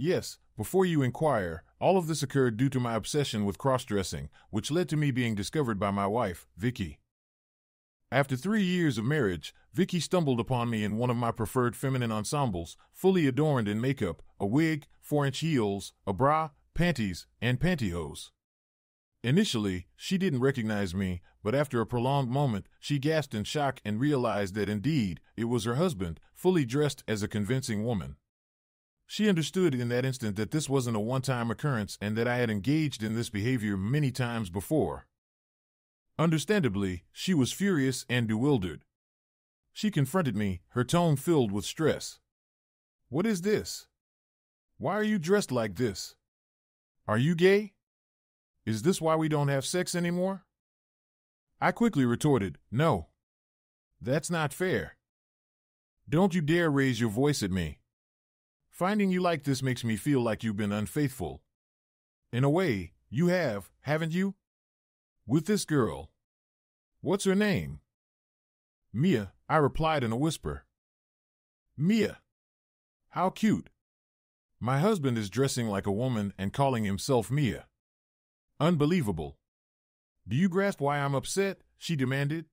Yes, before you inquire, all of this occurred due to my obsession with cross-dressing, which led to me being discovered by my wife, Vicky. After 3 years of marriage, Vicky stumbled upon me in one of my preferred feminine ensembles, fully adorned in makeup, a wig, 4-inch heels, a bra, panties, and pantyhose. Initially, she didn't recognize me, but after a prolonged moment, she gasped in shock and realized that indeed, it was her husband, fully dressed as a convincing woman. She understood in that instant that this wasn't a one-time occurrence and that I had engaged in this behavior many times before. Understandably, she was furious and bewildered. She confronted me, her tone filled with stress. "What is this? Why are you dressed like this? Are you gay? Is this why we don't have sex anymore?" I quickly retorted, "No. That's not fair. Don't you dare raise your voice at me. Finding you like this makes me feel like you've been unfaithful. In a way, you have, haven't you? With this girl. What's her name?" "Mia," I replied in a whisper. "Mia. How cute. My husband is dressing like a woman and calling himself Mia. Unbelievable. Do you grasp why I'm upset?" she demanded.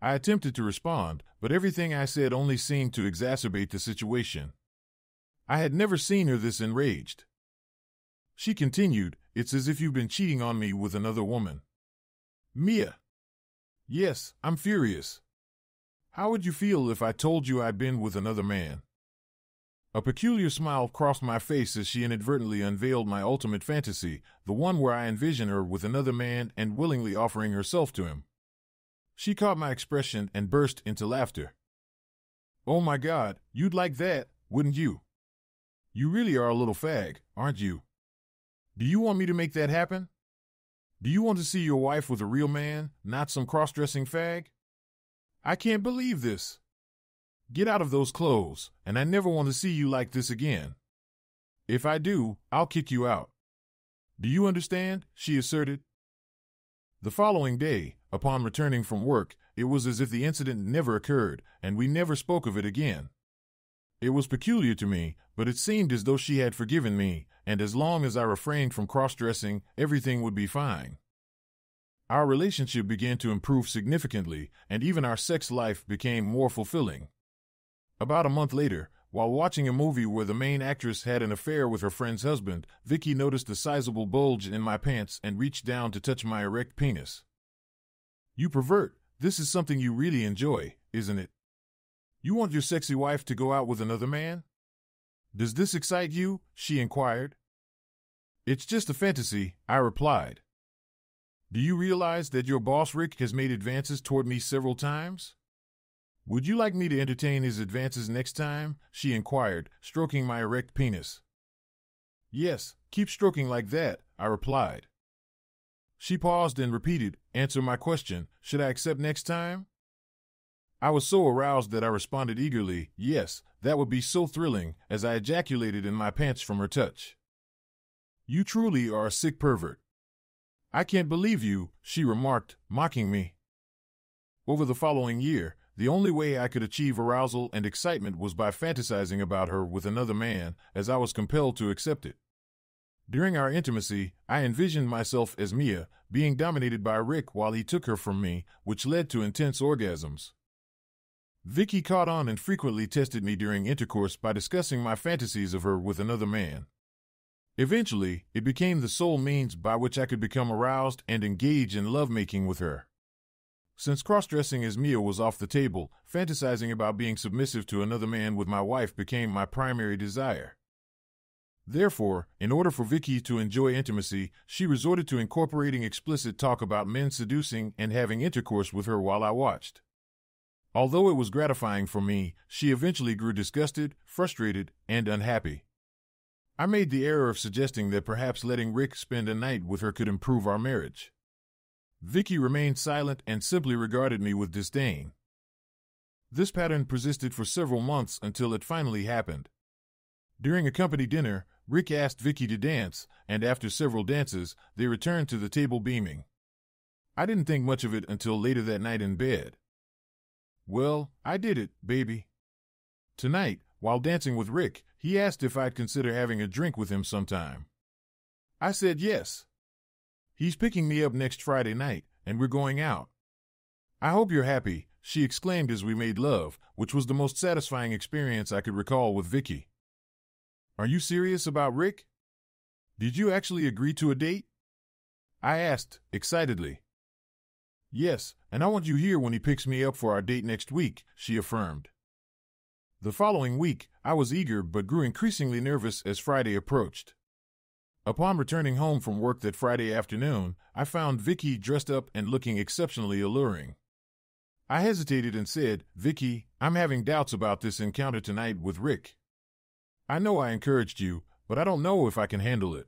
I attempted to respond, but everything I said only seemed to exacerbate the situation. I had never seen her this enraged. She continued, "It's as if you've been cheating on me with another woman." "Mia. Yes, I'm furious. How would you feel if I told you I'd been with another man?" A peculiar smile crossed my face as she inadvertently unveiled my ultimate fantasy, the one where I envision her with another man and willingly offering herself to him. She caught my expression and burst into laughter. "Oh my God, you'd like that, wouldn't you? You really are a little fag, aren't you? Do you want me to make that happen? Do you want to see your wife with a real man, not some cross-dressing fag? I can't believe this. Get out of those clothes, and I never want to see you like this again. If I do, I'll kick you out. Do you understand?" she asserted. The following day, upon returning from work, it was as if the incident never occurred, and we never spoke of it again. It was peculiar to me, but it seemed as though she had forgiven me, and as long as I refrained from cross-dressing, everything would be fine. Our relationship began to improve significantly, and even our sex life became more fulfilling. About a month later, while watching a movie where the main actress had an affair with her friend's husband, Vicky noticed a sizable bulge in my pants and reached down to touch my erect penis. "You pervert, this is something you really enjoy, isn't it? You want your sexy wife to go out with another man? Does this excite you?" she inquired. "It's just a fantasy," I replied. "Do you realize that your boss Rick has made advances toward me several times? Would you like me to entertain his advances next time?" she inquired, stroking my erect penis. "Yes, keep stroking like that," I replied. She paused and repeated, "Answer my question, should I accept next time?" I was so aroused that I responded eagerly, "Yes, that would be so thrilling," as I ejaculated in my pants from her touch. "You truly are a sick pervert. I can't believe you," she remarked, mocking me. Over the following year, the only way I could achieve arousal and excitement was by fantasizing about her with another man, as I was compelled to accept it. During our intimacy, I envisioned myself as Mia, being dominated by Rick while he took her from me, which led to intense orgasms. Vicky caught on and frequently tested me during intercourse by discussing my fantasies of her with another man. Eventually, it became the sole means by which I could become aroused and engage in lovemaking with her. Since cross-dressing as Mia was off the table, fantasizing about being submissive to another man with my wife became my primary desire. Therefore, in order for Vicky to enjoy intimacy, she resorted to incorporating explicit talk about men seducing and having intercourse with her while I watched. Although it was gratifying for me, she eventually grew disgusted, frustrated, and unhappy. I made the error of suggesting that perhaps letting Rick spend a night with her could improve our marriage. Vicky remained silent and simply regarded me with disdain. This pattern persisted for several months until it finally happened. During a company dinner, Rick asked Vicky to dance, and after several dances, they returned to the table beaming. I didn't think much of it until later that night in bed. "Well, I did it, baby. Tonight, while dancing with Rick, he asked if I'd consider having a drink with him sometime. I said yes. He's picking me up next Friday night, and we're going out. I hope you're happy, she exclaimed as we made love, which was the most satisfying experience I could recall with Vicky. Are you serious about Rick? Did you actually agree to a date? I asked, excitedly. Yes, and I want you here when he picks me up for our date next week, she affirmed. The following week, I was eager but grew increasingly nervous as Friday approached. Upon returning home from work that Friday afternoon, I found Vicky dressed up and looking exceptionally alluring. I hesitated and said, Vicky, I'm having doubts about this encounter tonight with Rick. I know I encouraged you, but I don't know if I can handle it.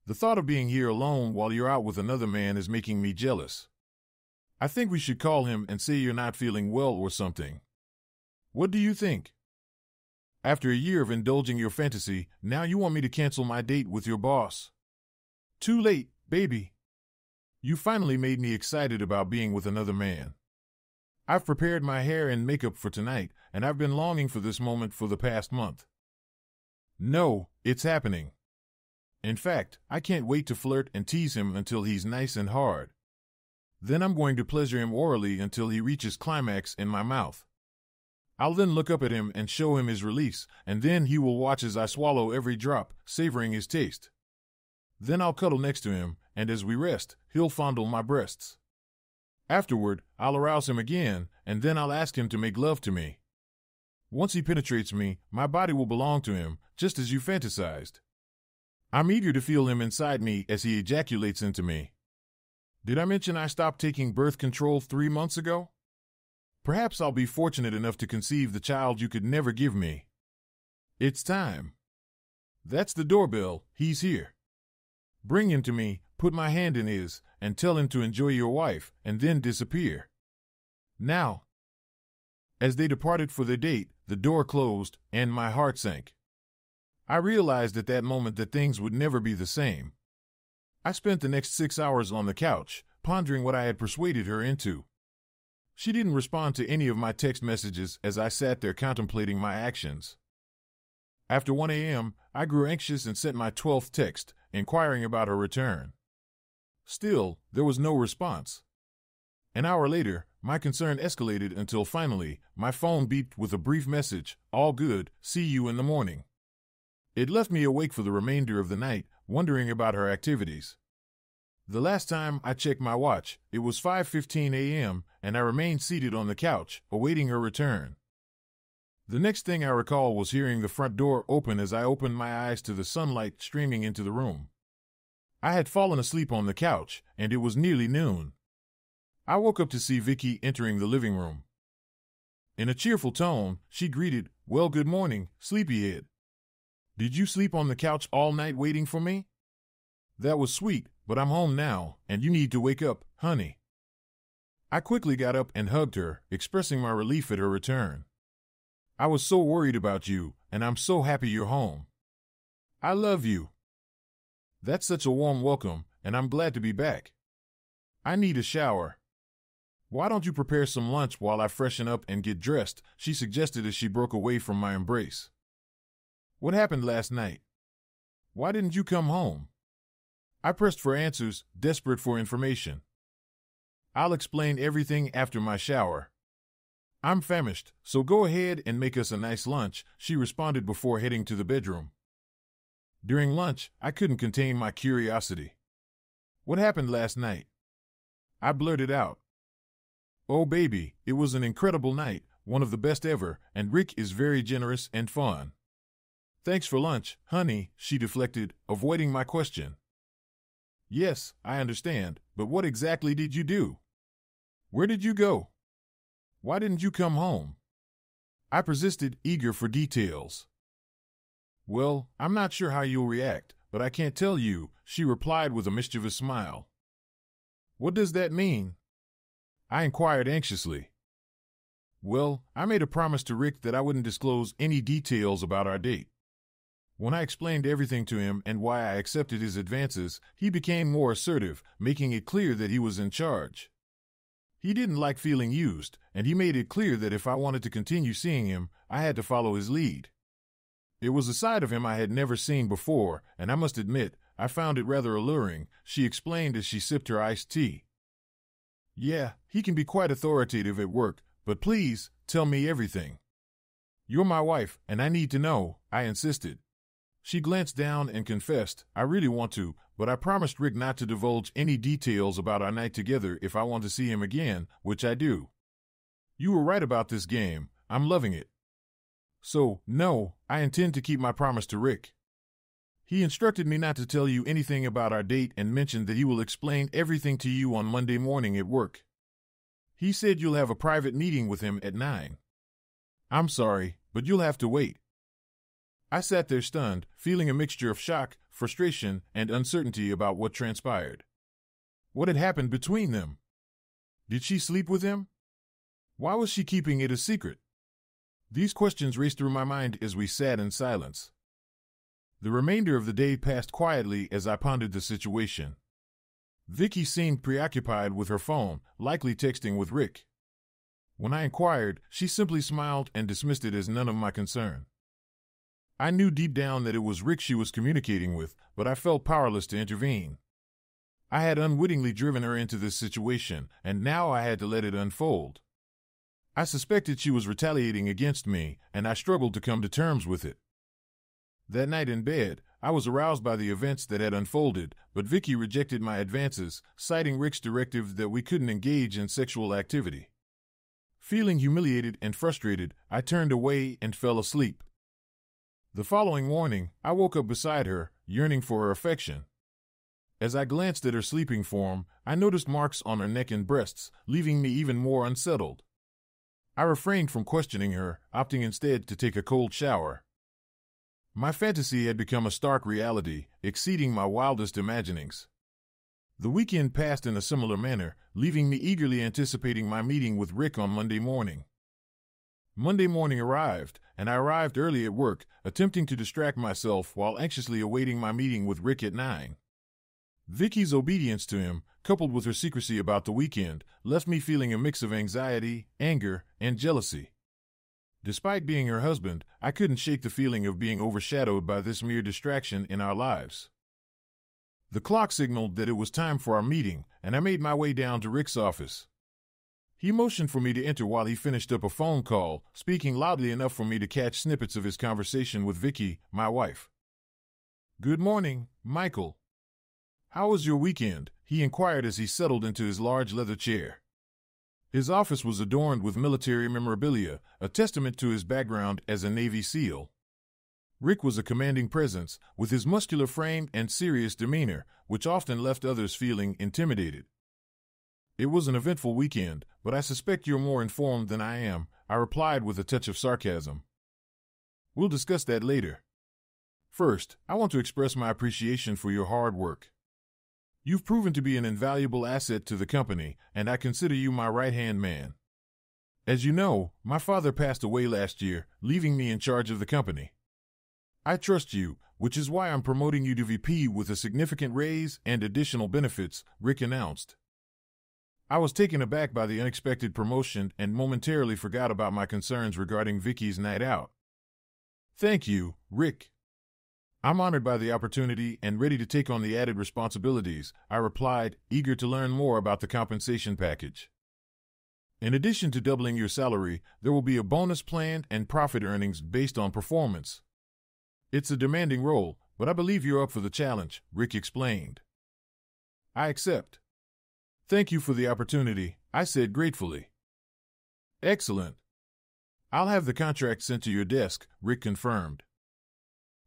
The thought of being here alone while you're out with another man is making me jealous. I think we should call him and say you're not feeling well or something. What do you think? After a year of indulging your fantasy, now you want me to cancel my date with your boss. Too late, baby. You finally made me excited about being with another man. I've prepared my hair and makeup for tonight, and I've been longing for this moment for the past month. No, it's happening. In fact, I can't wait to flirt and tease him until he's nice and hard. Then I'm going to pleasure him orally until he reaches climax in my mouth. I'll then look up at him and show him his release, and then he will watch as I swallow every drop, savoring his taste. Then I'll cuddle next to him, and as we rest, he'll fondle my breasts. Afterward, I'll arouse him again, and then I'll ask him to make love to me. Once he penetrates me, my body will belong to him, just as you fantasized. I'm eager to feel him inside me as he ejaculates into me. Did I mention I stopped taking birth control 3 months ago? Perhaps I'll be fortunate enough to conceive the child you could never give me. It's time. That's the doorbell, he's here. Bring him to me, put my hand in his, and tell him to enjoy your wife, and then disappear. Now. As they departed for their date, the door closed, and my heart sank. I realized at that moment that things would never be the same. I spent the next 6 hours on the couch, pondering what I had persuaded her into. She didn't respond to any of my text messages as I sat there contemplating my actions. After 1 a.m., I grew anxious and sent my 12th text, inquiring about her return. Still, there was no response. An hour later, my concern escalated until finally, my phone beeped with a brief message, "All good, see you in the morning." It left me awake for the remainder of the night, wondering about her activities. The last time I checked my watch, it was 5:15 a.m., and I remained seated on the couch, awaiting her return. The next thing I recall was hearing the front door open as I opened my eyes to the sunlight streaming into the room. I had fallen asleep on the couch, and it was nearly noon. I woke up to see Vicky entering the living room. In a cheerful tone, she greeted, "Well, good morning, sleepyhead. Did you sleep on the couch all night waiting for me? That was sweet, but I'm home now, and you need to wake up, honey." I quickly got up and hugged her, expressing my relief at her return. "I was so worried about you, and I'm so happy you're home. I love you." "That's such a warm welcome, and I'm glad to be back. I need a shower." "Why don't you prepare some lunch while I freshen up and get dressed?" she suggested as she broke away from my embrace. "What happened last night? Why didn't you come home?" I pressed for answers, desperate for information. "I'll explain everything after my shower. I'm famished, so go ahead and make us a nice lunch," she responded before heading to the bedroom. During lunch, I couldn't contain my curiosity. "What happened last night?" I blurted out. "Oh, baby, it was an incredible night, one of the best ever, and Rick is very generous and fun." "Thanks for lunch, honey," she deflected, avoiding my question. "Yes, I understand, but what exactly did you do? Where did you go? Why didn't you come home?" I persisted, eager for details. "Well, I'm not sure how you'll react, but I can't tell you," she replied with a mischievous smile. "What does that mean?" I inquired anxiously. "Well, I made a promise to Rick that I wouldn't disclose any details about our date. When I explained everything to him and why I accepted his advances, he became more assertive, making it clear that he was in charge. He didn't like feeling used, and he made it clear that if I wanted to continue seeing him, I had to follow his lead. It was a side of him I had never seen before, and I must admit, I found it rather alluring, she explained as she sipped her iced tea. Yeah, he can be quite authoritative at work, but please, tell me everything. You're my wife, and I need to know, I insisted. She glanced down and confessed, I really want to, but I promised Rick not to divulge any details about our night together if I want to see him again, which I do. You were right about this game, I'm loving it. So, no, I intend to keep my promise to Rick. He instructed me not to tell you anything about our date and mentioned that he will explain everything to you on Monday morning at work. He said you'll have a private meeting with him at 9. I'm sorry, but you'll have to wait. I sat there stunned, feeling a mixture of shock, frustration, and uncertainty about what transpired. What had happened between them? Did she sleep with him? Why was she keeping it a secret? These questions raced through my mind as we sat in silence. The remainder of the day passed quietly as I pondered the situation. Vicky seemed preoccupied with her phone, likely texting with Rick. When I inquired, she simply smiled and dismissed it as none of my concern. I knew deep down that it was Rick she was communicating with, but I felt powerless to intervene. I had unwittingly driven her into this situation, and now I had to let it unfold. I suspected she was retaliating against me, and I struggled to come to terms with it. That night in bed, I was aroused by the events that had unfolded, but Vicky rejected my advances, citing Rick's directive that we couldn't engage in sexual activity. Feeling humiliated and frustrated, I turned away and fell asleep. The following morning, I woke up beside her, yearning for her affection. As I glanced at her sleeping form, I noticed marks on her neck and breasts, leaving me even more unsettled. I refrained from questioning her, opting instead to take a cold shower. My fantasy had become a stark reality, exceeding my wildest imaginings. The weekend passed in a similar manner, leaving me eagerly anticipating my meeting with Rick on Monday morning. Monday morning arrived, and I arrived early at work, attempting to distract myself while anxiously awaiting my meeting with Rick at 9. Vicky's obedience to him, coupled with her secrecy about the weekend, left me feeling a mix of anxiety, anger, and jealousy. Despite being her husband, I couldn't shake the feeling of being overshadowed by this mere distraction in our lives. The clock signaled that it was time for our meeting, and I made my way down to Rick's office. He motioned for me to enter while he finished up a phone call, speaking loudly enough for me to catch snippets of his conversation with Vicky, my wife. "Good morning, Michael. How was your weekend?" he inquired as he settled into his large leather chair. His office was adorned with military memorabilia, a testament to his background as a Navy SEAL. Rick was a commanding presence, with his muscular frame and serious demeanor, which often left others feeling intimidated. "It was an eventful weekend, but I suspect you're more informed than I am," I replied with a touch of sarcasm. "We'll discuss that later. First, I want to express my appreciation for your hard work. You've proven to be an invaluable asset to the company, and I consider you my right-hand man. As you know, my father passed away last year, leaving me in charge of the company. I trust you, which is why I'm promoting you to VP with a significant raise and additional benefits," Rick announced. I was taken aback by the unexpected promotion and momentarily forgot about my concerns regarding Vicky's night out. "Thank you, Rick. I'm honored by the opportunity and ready to take on the added responsibilities," I replied, eager to learn more about the compensation package. "In addition to doubling your salary, there will be a bonus plan and profit earnings based on performance. It's a demanding role, but I believe you're up for the challenge," Rick explained. "I accept." "Thank you for the opportunity," I said gratefully. "Excellent. I'll have the contract sent to your desk," Rick confirmed.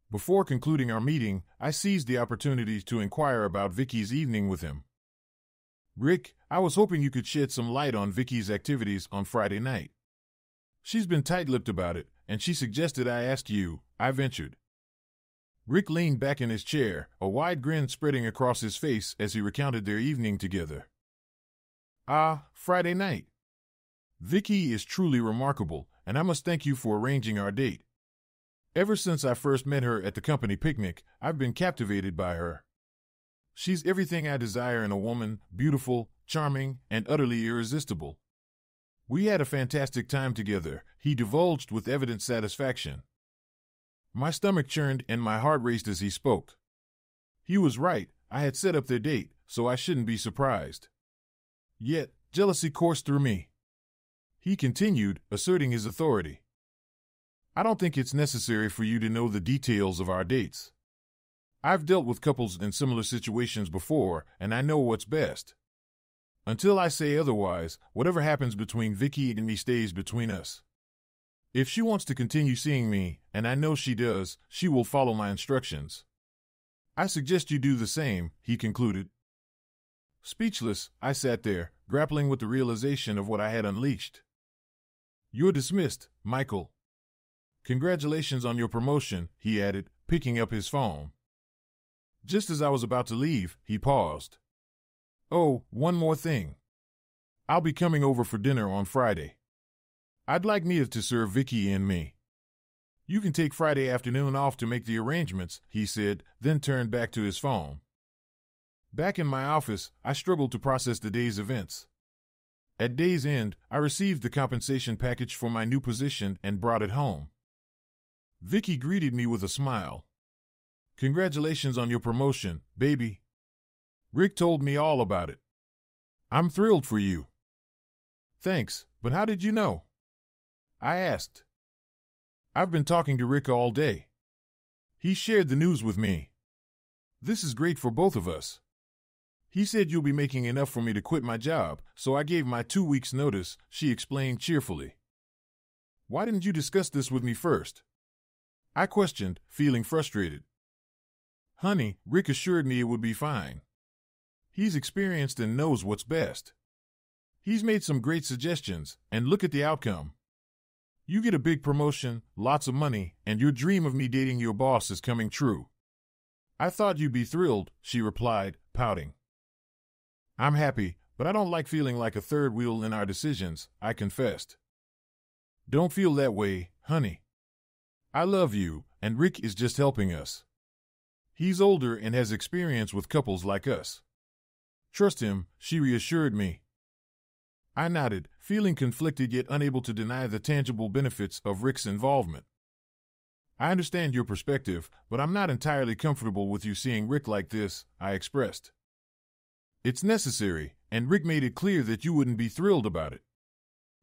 Before concluding our meeting, I seized the opportunity to inquire about Vicky's evening with him. "Rick, I was hoping you could shed some light on Vicky's activities on Friday night. She's been tight-lipped about it, and she suggested I ask you," I ventured. Rick leaned back in his chair, a wide grin spreading across his face as he recounted their evening together. Friday night. Vicky is truly remarkable, and I must thank you for arranging our date. Ever since I first met her at the company picnic, I've been captivated by her. She's everything I desire in a woman: beautiful, charming, and utterly irresistible. We had a fantastic time together, he divulged with evident satisfaction. My stomach churned and my heart raced as he spoke. He was right, I had set up their date, so I shouldn't be surprised. Yet, jealousy coursed through me. He continued, asserting his authority. I don't think it's necessary for you to know the details of our dates. I've dealt with couples in similar situations before, and I know what's best. Until I say otherwise, whatever happens between Vicky and me stays between us. If she wants to continue seeing me, and I know she does, she will follow my instructions. I suggest you do the same, he concluded. Speechless, I sat there, grappling with the realization of what I had unleashed. You're dismissed, Michael. Congratulations on your promotion, he added, picking up his phone. Just as I was about to leave, he paused. Oh, one more thing. I'll be coming over for dinner on Friday. I'd like Mia to serve Vicky and me. You can take Friday afternoon off to make the arrangements, he said, then turned back to his phone. Back in my office, I struggled to process the day's events. At day's end, I received the compensation package for my new position and brought it home. Vicky greeted me with a smile. Congratulations on your promotion, baby. Rick told me all about it. I'm thrilled for you. Thanks, but how did you know? I asked. I've been talking to Rick all day. He shared the news with me. This is great for both of us. He said you'll be making enough for me to quit my job, so I gave my 2 weeks' notice, she explained cheerfully. Why didn't you discuss this with me first? I questioned, feeling frustrated. Honey, Rick assured me it would be fine. He's experienced and knows what's best. He's made some great suggestions, and look at the outcome. You get a big promotion, lots of money, and your dream of me dating your boss is coming true. I thought you'd be thrilled, she replied, pouting. I'm happy, but I don't like feeling like a third wheel in our decisions, I confessed. Don't feel that way, honey. I love you, and Rick is just helping us. He's older and has experience with couples like us. Trust him, she reassured me. I nodded, feeling conflicted yet unable to deny the tangible benefits of Rick's involvement. I understand your perspective, but I'm not entirely comfortable with you seeing Rick like this, I expressed. It's necessary, and Rick made it clear that you wouldn't be thrilled about it.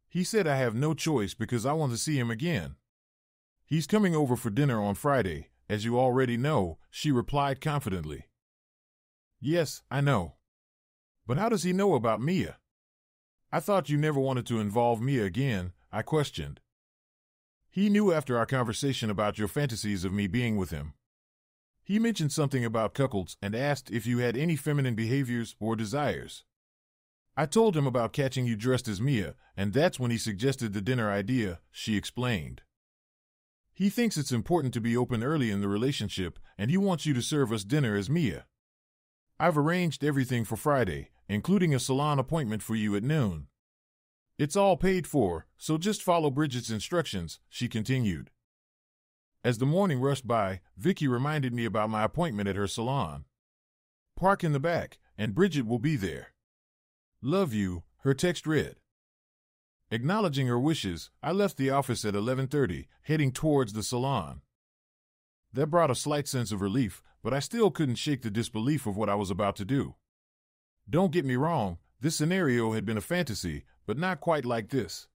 He said I have no choice because I want to see him again. He's coming over for dinner on Friday, as you already know, she replied confidently. Yes, I know. But how does he know about Mia? I thought you never wanted to involve Mia again, I questioned. He knew after our conversation about your fantasies of me being with him. He mentioned something about cuckolds and asked if you had any feminine behaviors or desires. I told him about catching you dressed as Mia, and that's when he suggested the dinner idea, she explained. He thinks it's important to be open early in the relationship, and he wants you to serve us dinner as Mia. I've arranged everything for Friday, including a salon appointment for you at noon. It's all paid for, so just follow Bridget's instructions, she continued. As the morning rushed by, Vicky reminded me about my appointment at her salon. Park in the back, and Bridget will be there. Love you, her text read. Acknowledging her wishes, I left the office at 11:30, heading towards the salon. That brought a slight sense of relief, but I still couldn't shake the disbelief of what I was about to do. Don't get me wrong, this scenario had been a fantasy, but not quite like this.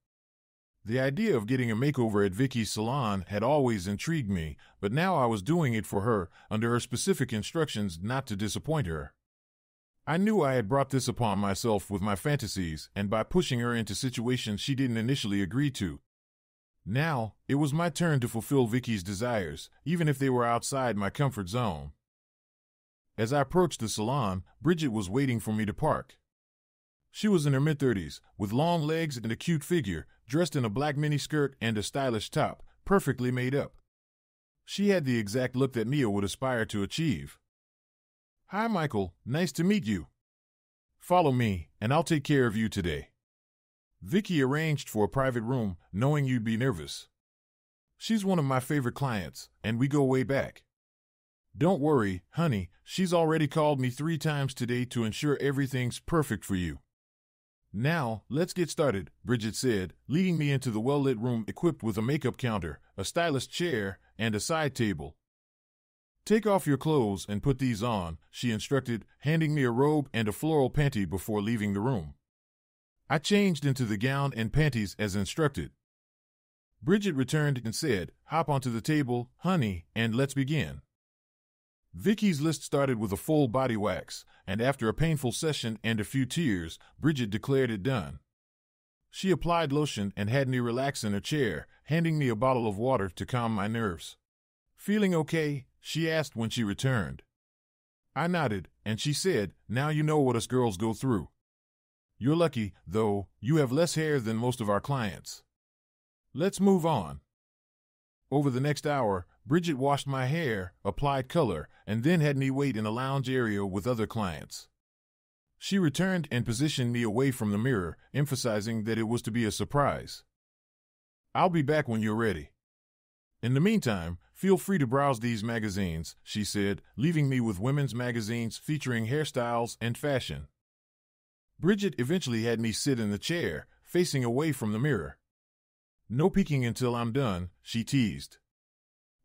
The idea of getting a makeover at Vicky's salon had always intrigued me, but now I was doing it for her, under her specific instructions not to disappoint her. I knew I had brought this upon myself with my fantasies and by pushing her into situations she didn't initially agree to. Now, it was my turn to fulfill Vicky's desires, even if they were outside my comfort zone. As I approached the salon, Bridget was waiting for me to park. She was in her mid-30s, with long legs and a cute figure, dressed in a black miniskirt and a stylish top, perfectly made up. She had the exact look that Mia would aspire to achieve. Hi, Michael. Nice to meet you. Follow me, and I'll take care of you today. Vicky arranged for a private room, knowing you'd be nervous. She's one of my favorite clients, and we go way back. Don't worry, honey, she's already called me 3 times today to ensure everything's perfect for you. Now, let's get started, Bridget said, leading me into the well-lit room equipped with a makeup counter, a stylish chair, and a side table. Take off your clothes and put these on, she instructed, handing me a robe and a floral panty before leaving the room. I changed into the gown and panties as instructed. Bridget returned and said, "Hop onto the table, honey, and let's begin." Vicky's list started with a full body wax, and after a painful session and a few tears, Bridget declared it done. She applied lotion and had me relax in a chair, handing me a bottle of water to calm my nerves. "Feeling okay?" she asked when she returned. I nodded, and she said, "Now you know what us girls go through. You're lucky, though, you have less hair than most of our clients. Let's move on." Over the next hour, Bridget washed my hair, applied color, and then had me wait in a lounge area with other clients. She returned and positioned me away from the mirror, emphasizing that it was to be a surprise. "I'll be back when you're ready. In the meantime, feel free to browse these magazines," she said, leaving me with women's magazines featuring hairstyles and fashion. Bridget eventually had me sit in the chair, facing away from the mirror. "No peeking until I'm done," she teased.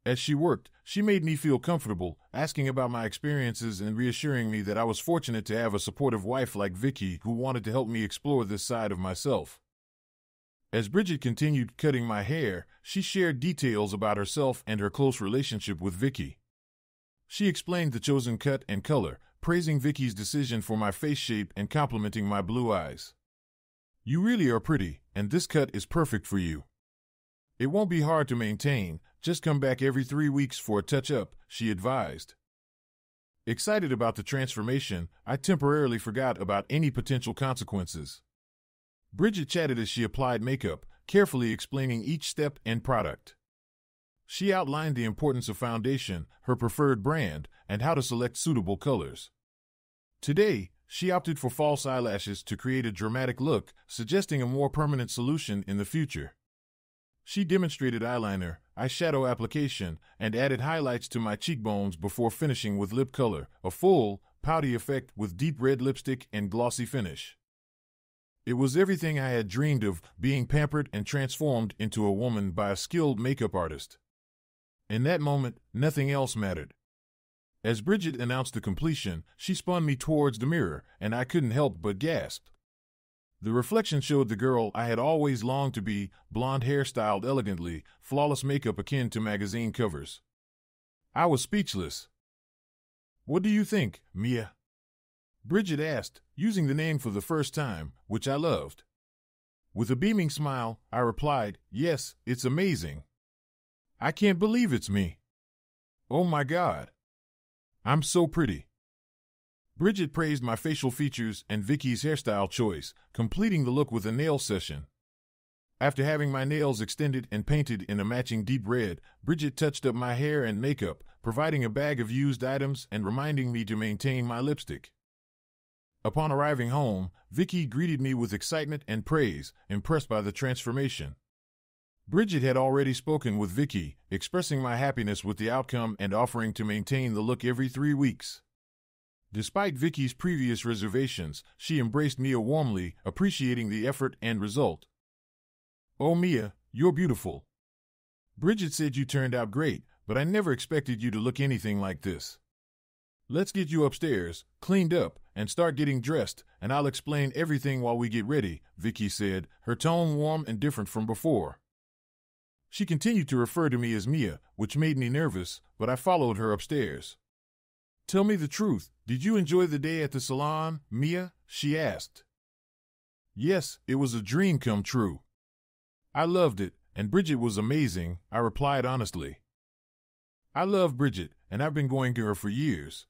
As she worked, she made me feel comfortable, asking about my experiences and reassuring me that I was fortunate to have a supportive wife like Vicky who wanted to help me explore this side of myself. As Bridget continued cutting my hair, she shared details about herself and her close relationship with Vicky. She explained the chosen cut and color, praising Vicky's decision for my face shape and complimenting my blue eyes. "You really are pretty, and this cut is perfect for you. It won't be hard to maintain, just come back every 3 weeks for a touch-up," she advised. Excited about the transformation, I temporarily forgot about any potential consequences. Bridget chatted as she applied makeup, carefully explaining each step and product. She outlined the importance of foundation, her preferred brand, and how to select suitable colors. Today, she opted for false eyelashes to create a dramatic look, suggesting a more permanent solution in the future. She demonstrated eyeliner, eyeshadow application, and added highlights to my cheekbones before finishing with lip color, a full, pouty effect with deep red lipstick and glossy finish. It was everything I had dreamed of, being pampered and transformed into a woman by a skilled makeup artist. In that moment, nothing else mattered. As Bridget announced the completion, she spun me towards the mirror, and I couldn't help but gasp. The reflection showed the girl I had always longed to be, blonde hair styled elegantly, flawless makeup akin to magazine covers. I was speechless. "What do you think, Mia?" Bridget asked, using the name for the first time, which I loved. With a beaming smile, I replied, "Yes, it's amazing. I can't believe it's me. Oh my God. I'm so pretty." Bridget praised my facial features and Vicky's hairstyle choice, completing the look with a nail session. After having my nails extended and painted in a matching deep red, Bridget touched up my hair and makeup, providing a bag of used items and reminding me to maintain my lipstick. Upon arriving home, Vicky greeted me with excitement and praise, impressed by the transformation. Bridget had already spoken with Vicky, expressing my happiness with the outcome and offering to maintain the look every 3 weeks. Despite Vicky's previous reservations, she embraced Mia warmly, appreciating the effort and result. "Oh Mia, you're beautiful. Bridget said you turned out great, but I never expected you to look anything like this. Let's get you upstairs, cleaned up, and start getting dressed, and I'll explain everything while we get ready," Vicky said, her tone warm and different from before. She continued to refer to me as Mia, which made me nervous, but I followed her upstairs. "Tell me the truth, did you enjoy the day at the salon, Mia?" she asked. "Yes, it was a dream come true. I loved it, and Bridget was amazing," I replied honestly. "I love Bridget, and I've been going to her for years.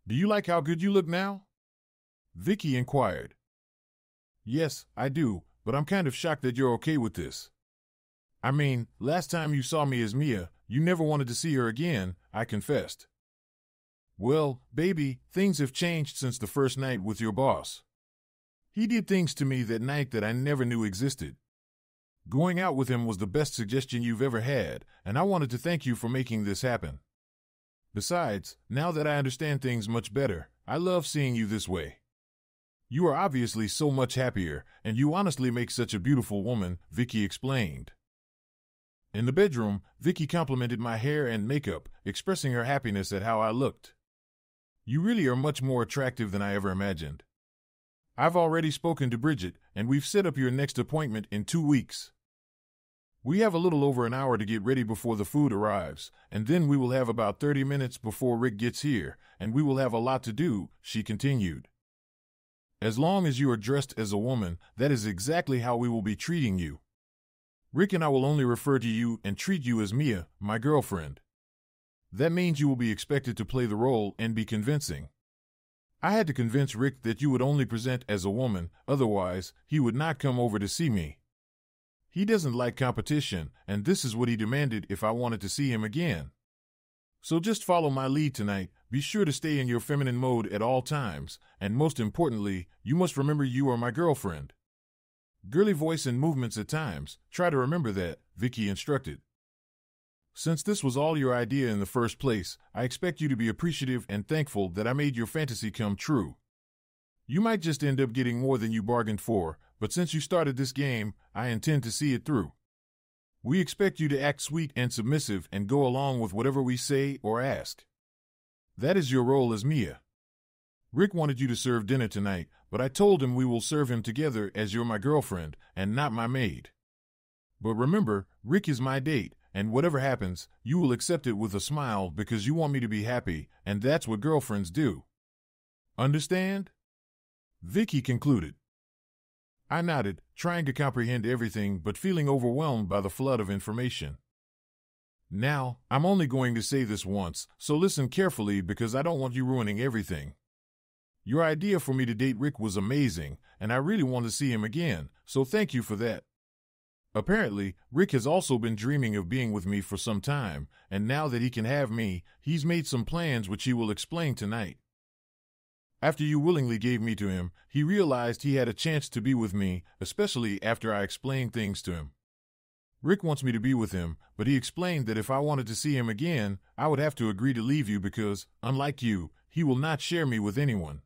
Do you like how good you look now?" Vicky inquired. "Yes, I do, but I'm kind of shocked that you're okay with this. I mean, last time you saw me as Mia, you never wanted to see her again," I confessed. "Well, baby, things have changed since the first night with your boss. He did things to me that night that I never knew existed. Going out with him was the best suggestion you've ever had, and I wanted to thank you for making this happen. Besides, now that I understand things much better, I love seeing you this way. You are obviously so much happier, and you honestly make such a beautiful woman, Vicky explained. In the bedroom, Vicky complimented my hair and makeup, expressing her happiness at how I looked. You really are much more attractive than I ever imagined. I've already spoken to Bridget, and we've set up your next appointment in 2 weeks. We have a little over an hour to get ready before the food arrives, and then we will have about 30 minutes before Rick gets here, and we will have a lot to do, she continued. As long as you are dressed as a woman, that is exactly how we will be treating you. Rick and I will only refer to you and treat you as Mia, my girlfriend. That means you will be expected to play the role and be convincing. I had to convince Rick that you would only present as a woman, otherwise, he would not come over to see me. He doesn't like competition, and this is what he demanded if I wanted to see him again. So just follow my lead tonight, be sure to stay in your feminine mode at all times, and most importantly, you must remember you are my girlfriend. Girly voice and movements at times, try to remember that, Vicky instructed. Since this was all your idea in the first place, I expect you to be appreciative and thankful that I made your fantasy come true. You might just end up getting more than you bargained for, but since you started this game, I intend to see it through. We expect you to act sweet and submissive and go along with whatever we say or ask. That is your role as Mia. Rick wanted you to serve dinner tonight, but I told him we will serve him together as you're my girlfriend and not my maid. But remember, Rick is my date, and whatever happens, you will accept it with a smile because you want me to be happy, and that's what girlfriends do. Understand? Vicky concluded. I nodded, trying to comprehend everything but feeling overwhelmed by the flood of information. Now, I'm only going to say this once, so listen carefully because I don't want you ruining everything. Your idea for me to date Rick was amazing, and I really want to see him again, so thank you for that. Apparently, Rick has also been dreaming of being with me for some time, and now that he can have me, he's made some plans which he will explain tonight. After you willingly gave me to him, he realized he had a chance to be with me, especially after I explained things to him. Rick wants me to be with him, but he explained that if I wanted to see him again, I would have to agree to leave you because, unlike you, he will not share me with anyone.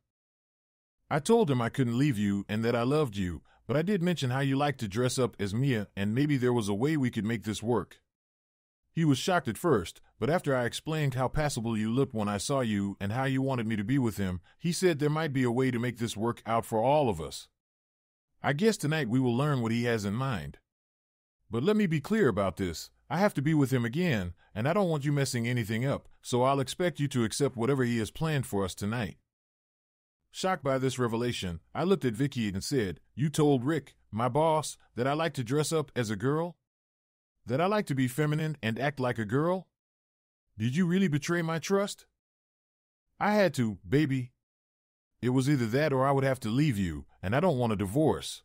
I told him I couldn't leave you and that I loved you, but I did mention how you like to dress up as Mia and maybe there was a way we could make this work. He was shocked at first, but after I explained how passable you looked when I saw you and how you wanted me to be with him, he said there might be a way to make this work out for all of us. I guess tonight we will learn what he has in mind. But let me be clear about this. I have to be with him again, and I don't want you messing anything up, so I'll expect you to accept whatever he has planned for us tonight. Shocked by this revelation, I looked at Vicky and said, You told Rick, my boss, that I like to dress up as a girl? That I like to be feminine and act like a girl? Did you really betray my trust? I had to, baby. It was either that or I would have to leave you, and I don't want a divorce.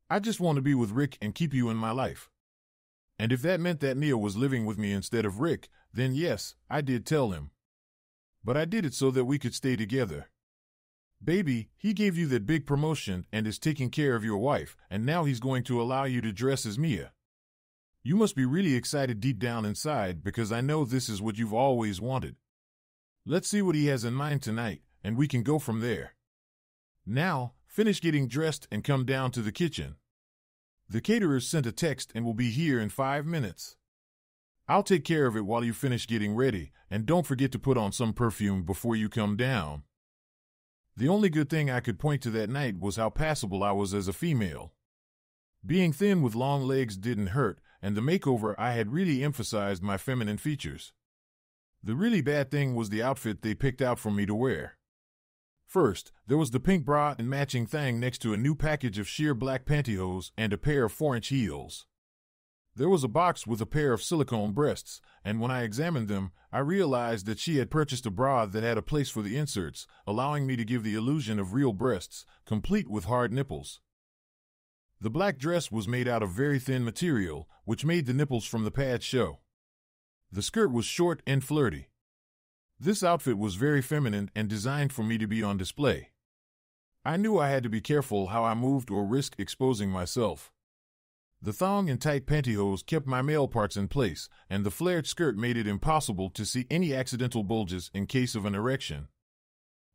I just want to be with Rick and keep you in my life. And if that meant that Mia was living with me instead of Rick, then yes, I did tell him. But I did it so that we could stay together. Baby, he gave you that big promotion and is taking care of your wife, and now he's going to allow you to dress as Mia. You must be really excited deep down inside because I know this is what you've always wanted. Let's see what he has in mind tonight, and we can go from there. Now, finish getting dressed and come down to the kitchen. The caterers sent a text and will be here in 5 minutes. I'll take care of it while you finish getting ready, and don't forget to put on some perfume before you come down. The only good thing I could point to that night was how passable I was as a female. Being thin with long legs didn't hurt, and the makeover I had really emphasized my feminine features. The really bad thing was the outfit they picked out for me to wear. First, there was the pink bra and matching thing next to a new package of sheer black pantyhose and a pair of 4-inch heels. There was a box with a pair of silicone breasts, and when I examined them, I realized that she had purchased a bra that had a place for the inserts, allowing me to give the illusion of real breasts, complete with hard nipples. The black dress was made out of very thin material, which made the nipples from the pad show. The skirt was short and flirty. This outfit was very feminine and designed for me to be on display. I knew I had to be careful how I moved or risk exposing myself. The thong and tight pantyhose kept my male parts in place, and the flared skirt made it impossible to see any accidental bulges in case of an erection.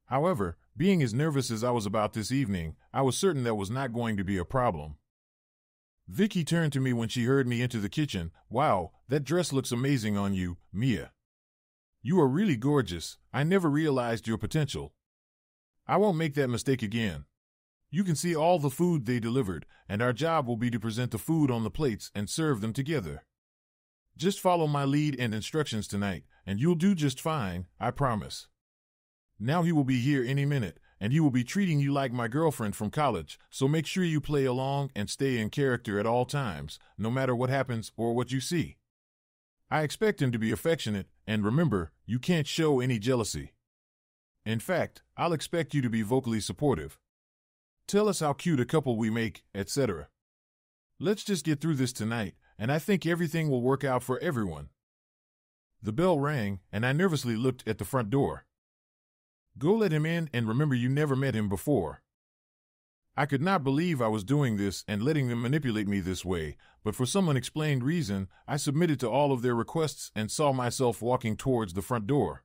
However, being as nervous as I was about this evening, I was certain that was not going to be a problem. Vicky turned to me when she heard me enter the kitchen. "Wow, that dress looks amazing on you, Mia. You are really gorgeous. I never realized your potential. I won't make that mistake again. You can see all the food they delivered, and our job will be to present the food on the plates and serve them together. Just follow my lead and instructions tonight, and you'll do just fine, I promise. Now he will be here any minute, and he will be treating you like my girlfriend from college, so make sure you play along and stay in character at all times, no matter what happens or what you see. I expect him to be affectionate, and remember, you can't show any jealousy. In fact, I'll expect you to be vocally supportive. Tell us how cute a couple we make, etc. Let's just get through this tonight, and I think everything will work out for everyone." The bell rang, and I nervously looked at the front door. "Go let him in, and remember you never met him before." I could not believe I was doing this and letting them manipulate me this way, but for some unexplained reason, I submitted to all of their requests and saw myself walking towards the front door.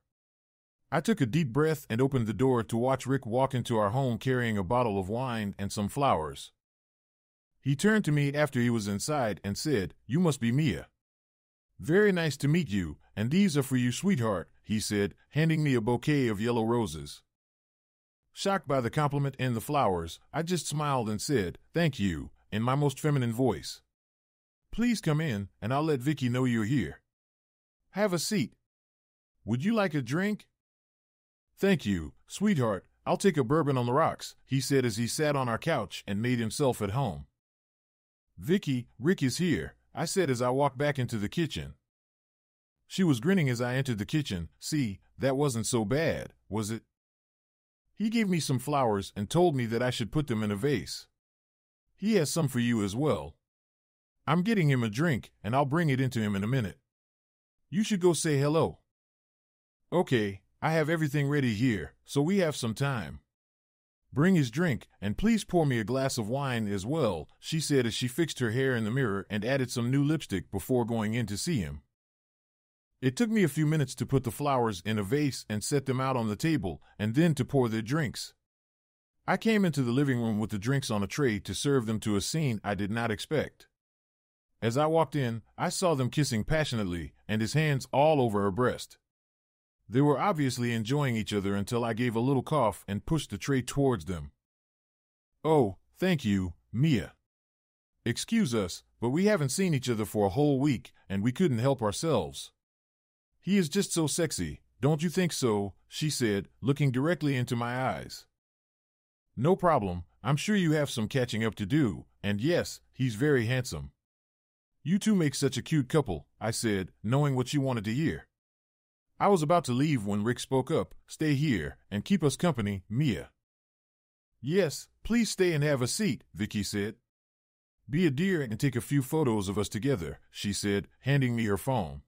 I took a deep breath and opened the door to watch Rick walk into our home carrying a bottle of wine and some flowers. He turned to me after he was inside and said, "You must be Mia." "Very nice to meet you, and these are for you, sweetheart," he said, handing me a bouquet of yellow roses. Shocked by the compliment and the flowers, I just smiled and said, "Thank you," in my most feminine voice. "Please come in, and I'll let Vicky know you're here. Have a seat. Would you like a drink?" "Thank you, sweetheart. I'll take a bourbon on the rocks," he said as he sat on our couch and made himself at home. "Vicky, Rick is here," I said as I walked back into the kitchen. She was grinning as I entered the kitchen. "See, that wasn't so bad, was it?" He gave me some flowers and told me that I should put them in a vase. "He has some for you as well. I'm getting him a drink, and I'll bring it into him in a minute. You should go say hello." "Okay, I have everything ready here, so we have some time. Bring his drink, and please pour me a glass of wine as well," she said as she fixed her hair in the mirror and added some new lipstick before going in to see him. It took me a few minutes to put the flowers in a vase and set them out on the table, and then to pour their drinks. I came into the living room with the drinks on a tray to serve them to a scene I did not expect. As I walked in, I saw them kissing passionately, and his hands all over her breast. They were obviously enjoying each other until I gave a little cough and pushed the tray towards them. "Oh, thank you, Mia. Excuse us, but we haven't seen each other for a whole week, and we couldn't help ourselves. He is just so sexy, don't you think so?" she said, looking directly into my eyes. "No problem, I'm sure you have some catching up to do, and yes, he's very handsome." "You two make such a cute couple," I said, knowing what she wanted to hear. I was about to leave when Rick spoke up. "Stay here, and keep us company, Mia." "Yes, please stay and have a seat," Vicky said. "Be a dear and take a few photos of us together," she said, handing me her phone.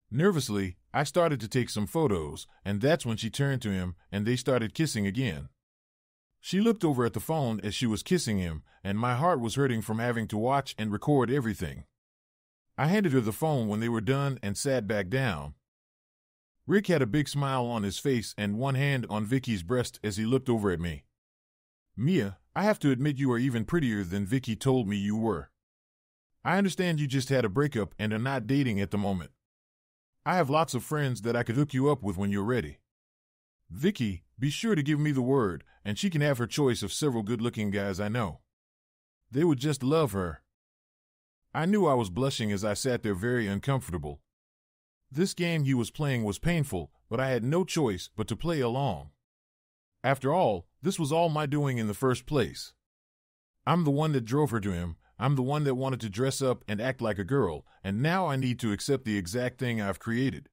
Nervously, I started to take some photos, and that's when she turned to him, and they started kissing again. She looked over at the phone as she was kissing him, and my heart was hurting from having to watch and record everything. I handed her the phone when they were done and sat back down. Rick had a big smile on his face and one hand on Vicky's breast as he looked over at me. "Mia, I have to admit you are even prettier than Vicky told me you were. I understand you just had a breakup and are not dating at the moment. I have lots of friends that I could hook you up with when you're ready. Vicky, be sure to give me the word, and she can have her choice of several good-looking guys I know. They would just love her." I knew I was blushing as I sat there very uncomfortable. This game he was playing was painful, but I had no choice but to play along. After all, this was all my doing in the first place. I'm the one that drove her to him, I'm the one that wanted to dress up and act like a girl, and now I need to accept the exact thing I've created.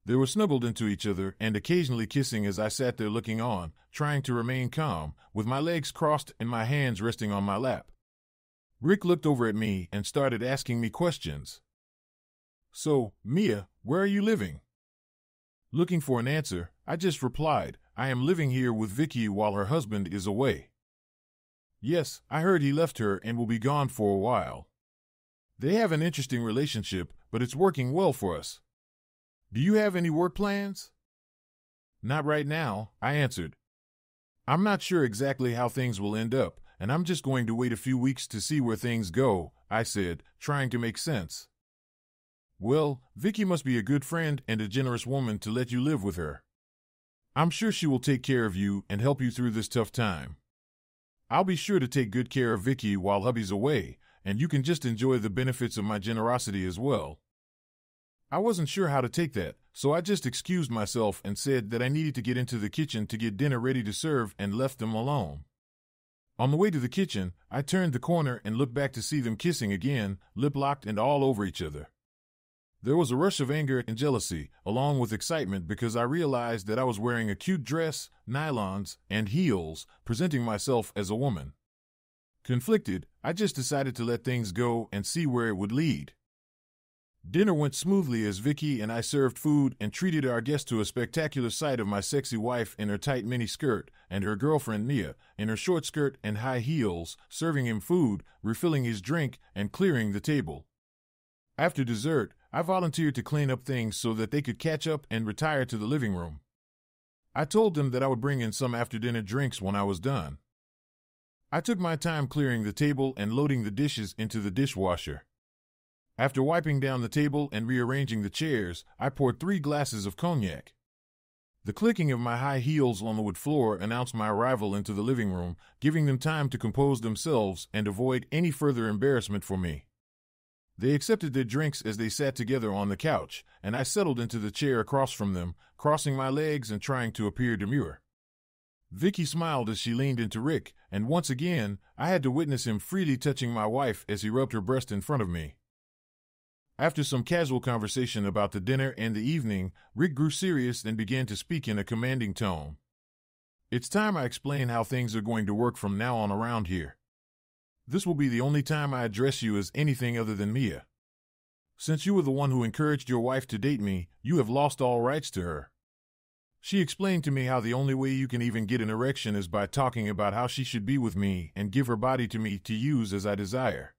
They were snuggled into each other and occasionally kissing as I sat there looking on, trying to remain calm, with my legs crossed and my hands resting on my lap. Rick looked over at me and started asking me questions. "So, Mia, where are you living?" Looking for an answer, I just replied, "I am living here with Vicky while her husband is away." "Yes, I heard he left her and will be gone for a while. They have an interesting relationship, but it's working well for us. Do you have any work plans?" Not right now, I answered. I'm not sure exactly how things will end up, and I'm just going to wait a few weeks to see where things go, I said, trying to make sense. Well, Vicky must be a good friend and a generous woman to let you live with her. I'm sure she will take care of you and help you through this tough time. I'll be sure to take good care of Vicky while hubby's away, and you can just enjoy the benefits of my generosity as well. I wasn't sure how to take that, so I just excused myself and said that I needed to get into the kitchen to get dinner ready to serve and left them alone. On the way to the kitchen, I turned the corner and looked back to see them kissing again, lip-locked and all over each other. There was a rush of anger and jealousy, along with excitement because I realized that I was wearing a cute dress, nylons, and heels, presenting myself as a woman. Conflicted, I just decided to let things go and see where it would lead. Dinner went smoothly as Vicky and I served food and treated our guest to a spectacular sight of my sexy wife in her tight mini skirt and her girlfriend Mia in her short skirt and high heels, serving him food, refilling his drink, and clearing the table. After dessert, I volunteered to clean up things so that they could catch up and retire to the living room. I told them that I would bring in some after-dinner drinks when I was done. I took my time clearing the table and loading the dishes into the dishwasher. After wiping down the table and rearranging the chairs, I poured 3 glasses of cognac. The clicking of my high heels on the wood floor announced my arrival into the living room, giving them time to compose themselves and avoid any further embarrassment for me. They accepted their drinks as they sat together on the couch, and I settled into the chair across from them, crossing my legs and trying to appear demure. Vicky smiled as she leaned into Rick, and once again, I had to witness him freely touching my wife as he rubbed her breast in front of me. After some casual conversation about the dinner and the evening, Rick grew serious and began to speak in a commanding tone. It's time I explain how things are going to work from now on around here. This will be the only time I address you as anything other than Mia. Since you were the one who encouraged your wife to date me, you have lost all rights to her. She explained to me how the only way you can even get an erection is by talking about how she should be with me and give her body to me to use as I desire.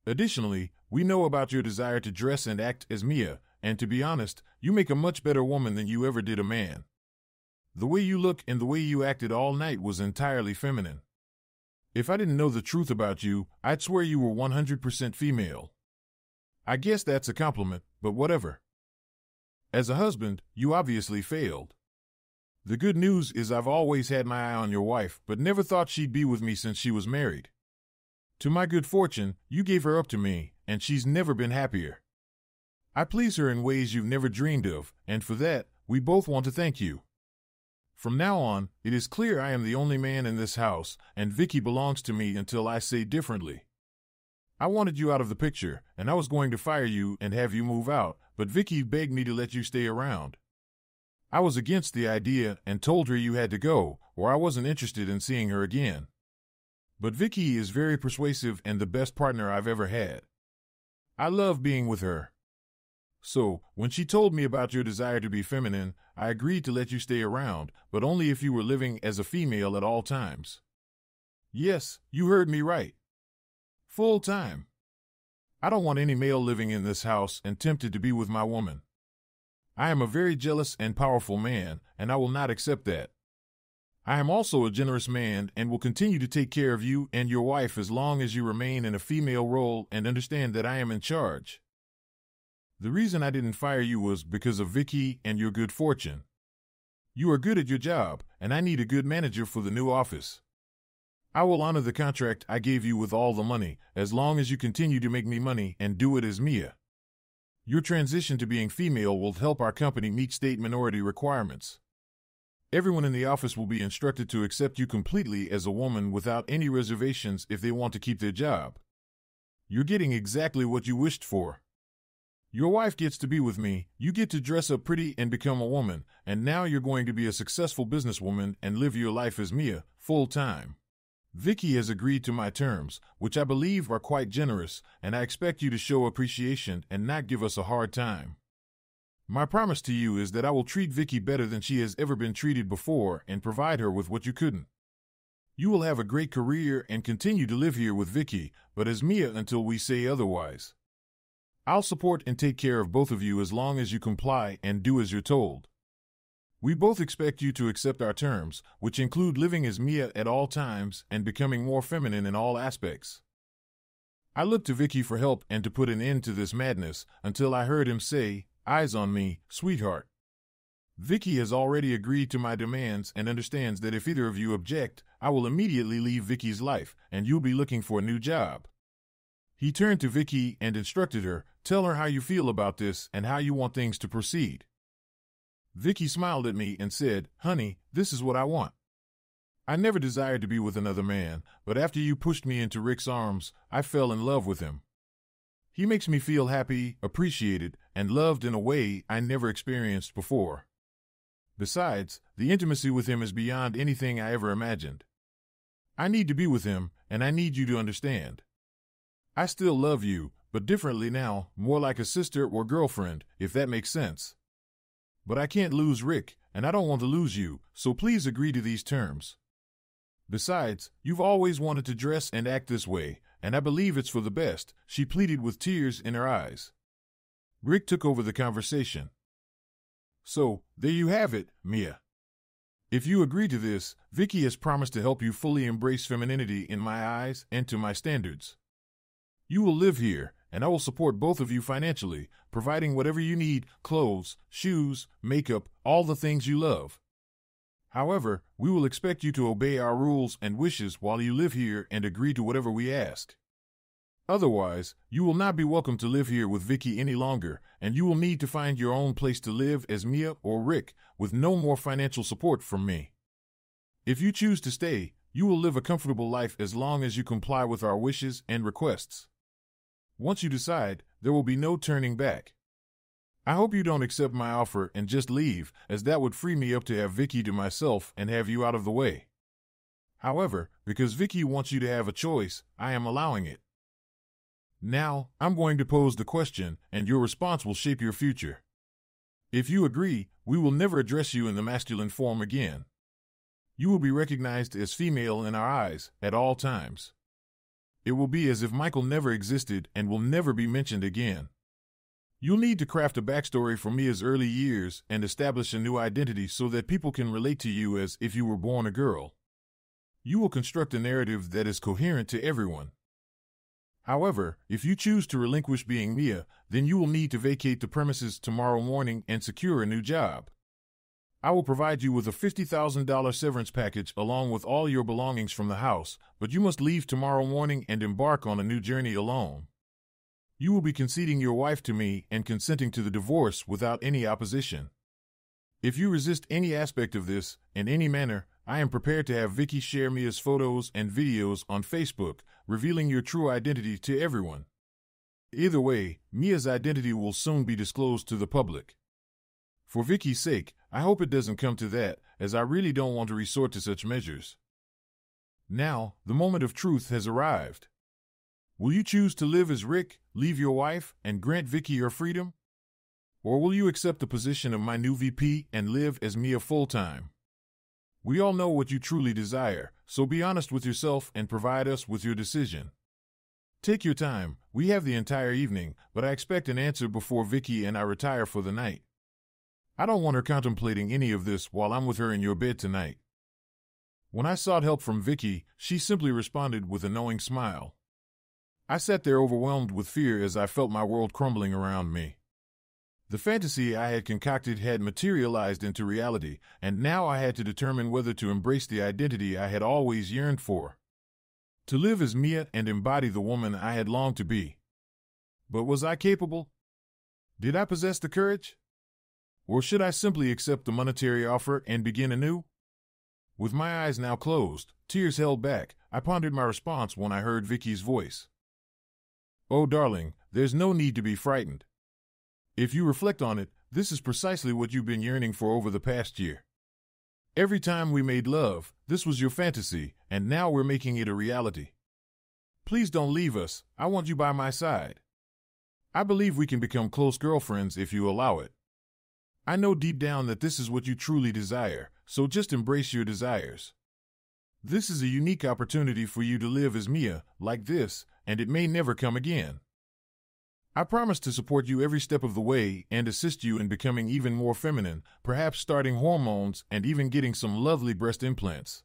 Additionally, we know about your desire to dress and act as Mia, and to be honest, you make a much better woman than you ever did a man. The way you look and the way you acted all night was entirely feminine. If I didn't know the truth about you, I'd swear you were 100% female. I guess that's a compliment, but whatever. As a husband, you obviously failed. The good news is I've always had my eye on your wife, but never thought she'd be with me since she was married. To my good fortune, you gave her up to me, and she's never been happier. I please her in ways you've never dreamed of, and for that, we both want to thank you. From now on, it is clear I am the only man in this house, and Vicky belongs to me until I say differently. I wanted you out of the picture, and I was going to fire you and have you move out, but Vicky begged me to let you stay around. I was against the idea and told her you had to go, or I wasn't interested in seeing her again. But Vicky is very persuasive and the best partner I've ever had. I love being with her. So, when she told me about your desire to be feminine, I agreed to let you stay around, but only if you were living as a female at all times. Yes, you heard me right. Full time. I don't want any male living in this house and tempted to be with my woman. I am a very jealous and powerful man, and I will not accept that. I am also a generous man and will continue to take care of you and your wife as long as you remain in a female role and understand that I am in charge. The reason I didn't fire you was because of Vicky and your good fortune. You are good at your job, and I need a good manager for the new office. I will honor the contract I gave you with all the money, as long as you continue to make me money and do it as Mia. Your transition to being female will help our company meet state minority requirements. Everyone in the office will be instructed to accept you completely as a woman without any reservations if they want to keep their job. You're getting exactly what you wished for. Your wife gets to be with me, you get to dress up pretty and become a woman, and now you're going to be a successful businesswoman and live your life as Mia, full time. Vicky has agreed to my terms, which I believe are quite generous, and I expect you to show appreciation and not give us a hard time. My promise to you is that I will treat Vicky better than she has ever been treated before and provide her with what you couldn't. You will have a great career and continue to live here with Vicky, but as Mia until we say otherwise. I'll support and take care of both of you as long as you comply and do as you're told. We both expect you to accept our terms, which include living as Mia at all times and becoming more feminine in all aspects. I looked to Vicky for help and to put an end to this madness until I heard him say, "Eyes on me, sweetheart." Vicky has already agreed to my demands and understands that if either of you object, I will immediately leave Vicky's life and you'll be looking for a new job. He turned to Vicky and instructed her, "Tell her how you feel about this and how you want things to proceed." Vicky smiled at me and said, "Honey, this is what I want. I never desired to be with another man, but after you pushed me into Rick's arms, I fell in love with him. He makes me feel happy, appreciated, and loved in a way I never experienced before. Besides, the intimacy with him is beyond anything I ever imagined. I need to be with him, and I need you to understand. I still love you, but differently now, more like a sister or girlfriend, if that makes sense. But I can't lose Rick, and I don't want to lose you, so please agree to these terms. Besides, you've always wanted to dress and act this way, and I believe it's for the best," she pleaded with tears in her eyes. Rick took over the conversation. "So, there you have it, Mia. If you agree to this, Vicky has promised to help you fully embrace femininity in my eyes and to my standards. You will live here, and I will support both of you financially, providing whatever you need, clothes, shoes, makeup, all the things you love. However, we will expect you to obey our rules and wishes while you live here and agree to whatever we ask. Otherwise, you will not be welcome to live here with Vicky any longer, and you will need to find your own place to live as Mia or Rick, with no more financial support from me. If you choose to stay, you will live a comfortable life as long as you comply with our wishes and requests. Once you decide, there will be no turning back. I hope you don't accept my offer and just leave, as that would free me up to have Vicky to myself and have you out of the way. However, because Vicky wants you to have a choice, I am allowing it. Now, I'm going to pose the question, and your response will shape your future. If you agree, we will never address you in the masculine form again. You will be recognized as female in our eyes at all times. It will be as if Michael never existed and will never be mentioned again. You'll need to craft a backstory for Mia's early years and establish a new identity so that people can relate to you as if you were born a girl. You will construct a narrative that is coherent to everyone. However, if you choose to relinquish being Mia, then you will need to vacate the premises tomorrow morning and secure a new job. I will provide you with a $50,000 severance package along with all your belongings from the house, but you must leave tomorrow morning and embark on a new journey alone. You will be conceding your wife to me and consenting to the divorce without any opposition. If you resist any aspect of this, in any manner, I am prepared to have Vicky share Mia's photos and videos on Facebook, revealing your true identity to everyone. Either way, Mia's identity will soon be disclosed to the public. For Vicky's sake, I hope it doesn't come to that, as I really don't want to resort to such measures. Now, the moment of truth has arrived. Will you choose to live as Rick, leave your wife, and grant Vicky her freedom? Or will you accept the position of my new VP and live as Mia full-time? We all know what you truly desire, so be honest with yourself and provide us with your decision. Take your time, we have the entire evening, but I expect an answer before Vicky and I retire for the night. I don't want her contemplating any of this while I'm with her in your bed tonight. When I sought help from Vicky, she simply responded with a knowing smile. I sat there overwhelmed with fear as I felt my world crumbling around me. The fantasy I had concocted had materialized into reality, and now I had to determine whether to embrace the identity I had always yearned for. To live as Mia and embody the woman I had longed to be. But was I capable? Did I possess the courage? Or should I simply accept the monetary offer and begin anew? With my eyes now closed, tears held back, I pondered my response when I heard Vicky's voice. "Oh, darling, there's no need to be frightened. If you reflect on it, this is precisely what you've been yearning for over the past year. Every time we made love, this was your fantasy, and now we're making it a reality. Please don't leave us, I want you by my side. I believe we can become close girlfriends if you allow it. I know deep down that this is what you truly desire, so just embrace your desires. This is a unique opportunity for you to live as Mia, like this, and it may never come again. I promise to support you every step of the way and assist you in becoming even more feminine, perhaps starting hormones and even getting some lovely breast implants.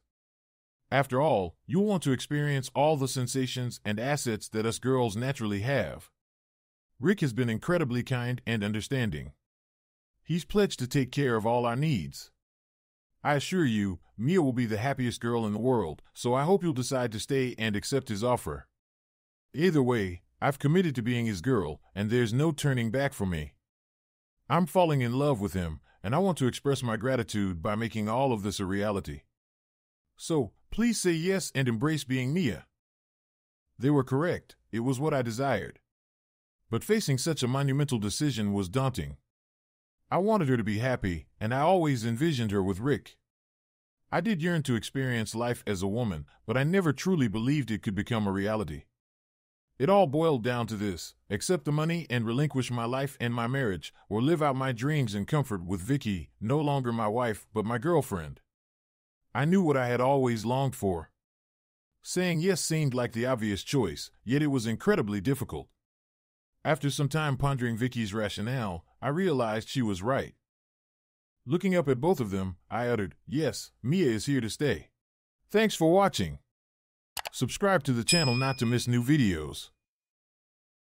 After all, you'll want to experience all the sensations and assets that us girls naturally have. Rick has been incredibly kind and understanding. He's pledged to take care of all our needs. I assure you, Mia will be the happiest girl in the world, so I hope you'll decide to stay and accept his offer. Either way, I've committed to being his girl, and there's no turning back for me. I'm falling in love with him, and I want to express my gratitude by making all of this a reality. So, please say yes and embrace being Mia. They were correct, it was what I desired. But facing such a monumental decision was daunting. I wanted her to be happy, and I always envisioned her with Rick. I did yearn to experience life as a woman, but I never truly believed it could become a reality. It all boiled down to this: accept the money and relinquish my life and my marriage, or live out my dreams in comfort with Vicky, no longer my wife, but my girlfriend. I knew what I had always longed for. Saying yes seemed like the obvious choice, yet it was incredibly difficult. After some time pondering Vicky's rationale, I realized she was right. Looking up at both of them, I uttered, "Yes, Mia is here to stay." Thanks for watching. Subscribe to the channel not to miss new videos.